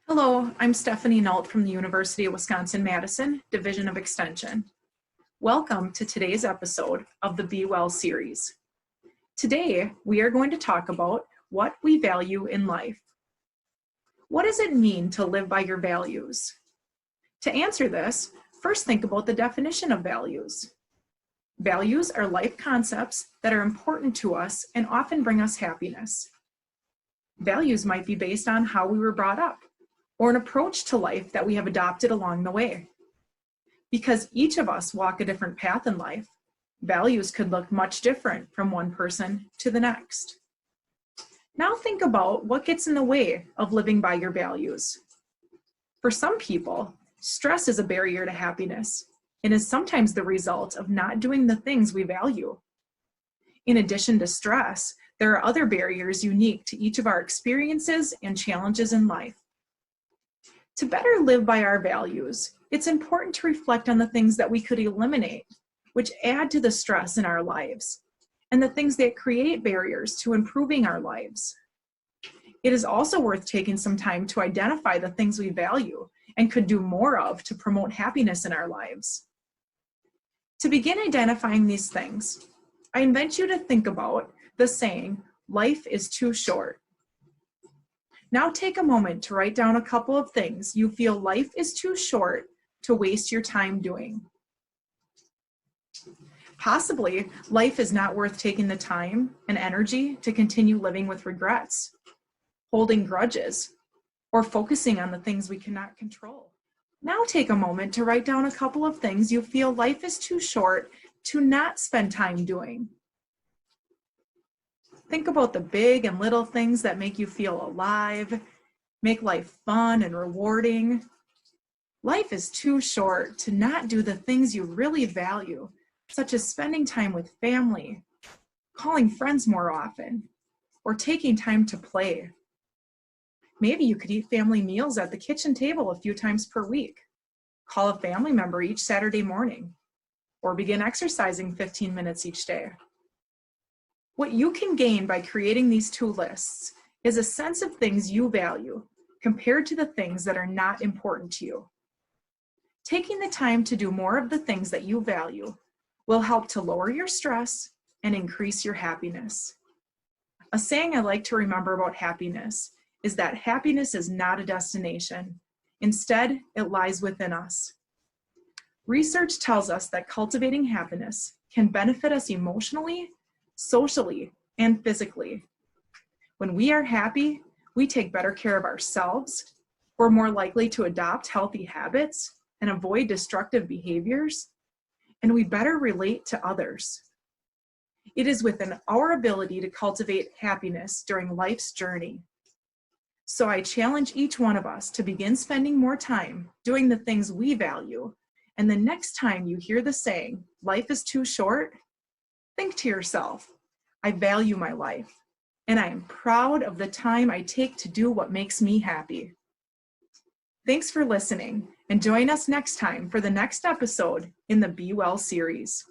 Hello, I'm Stephanie Nault from the University of Wisconsin-Madison Division of Extension. Welcome to today's episode of the Be Well series. Today, we are going to talk about what we value in life. What does it mean to live by your values? To answer this, first think about the definition of values. Values are life concepts that are important to us and often bring us happiness. Values might be based on how we were brought up, or an approach to life that we have adopted along the way. Because each of us walk a different path in life, values could look much different from one person to the next. Now think about what gets in the way of living by your values. For some people, stress is a barrier to happiness and is sometimes the result of not doing the things we value. In addition to stress, there are other barriers unique to each of our experiences and challenges in life. To better live by our values, it's important to reflect on the things that we could eliminate, which add to the stress in our lives, and the things that create barriers to improving our lives. It is also worth taking some time to identify the things we value and could do more of to promote happiness in our lives. To begin identifying these things, I invite you to think about the saying, "Life is too short." Now take a moment to write down a couple of things you feel life is too short to waste your time doing. Possibly, life is not worth taking the time and energy to continue living with regrets, holding grudges, or focusing on the things we cannot control. Now take a moment to write down a couple of things you feel life is too short to not spend time doing. Think about the big and little things that make you feel alive, make life fun and rewarding. Life is too short to not do the things you really value, such as spending time with family, calling friends more often, or taking time to play. Maybe you could eat family meals at the kitchen table a few times per week, call a family member each Saturday morning, or begin exercising 15 minutes each day. What you can gain by creating these two lists is a sense of things you value compared to the things that are not important to you. Taking the time to do more of the things that you value will help to lower your stress and increase your happiness. A saying I like to remember about happiness is that happiness is not a destination. Instead, it lies within us. Research tells us that cultivating happiness can benefit us emotionally, socially, and physically. When we are happy, we take better care of ourselves, we're more likely to adopt healthy habits and avoid destructive behaviors, and we better relate to others. It is within our ability to cultivate happiness during life's journey. So I challenge each one of us to begin spending more time doing the things we value, and the next time you hear the saying, "Life is too short," think to yourself, I value my life, and I am proud of the time I take to do what makes me happy. Thanks for listening, and join us next time for the next episode in the Be Well series.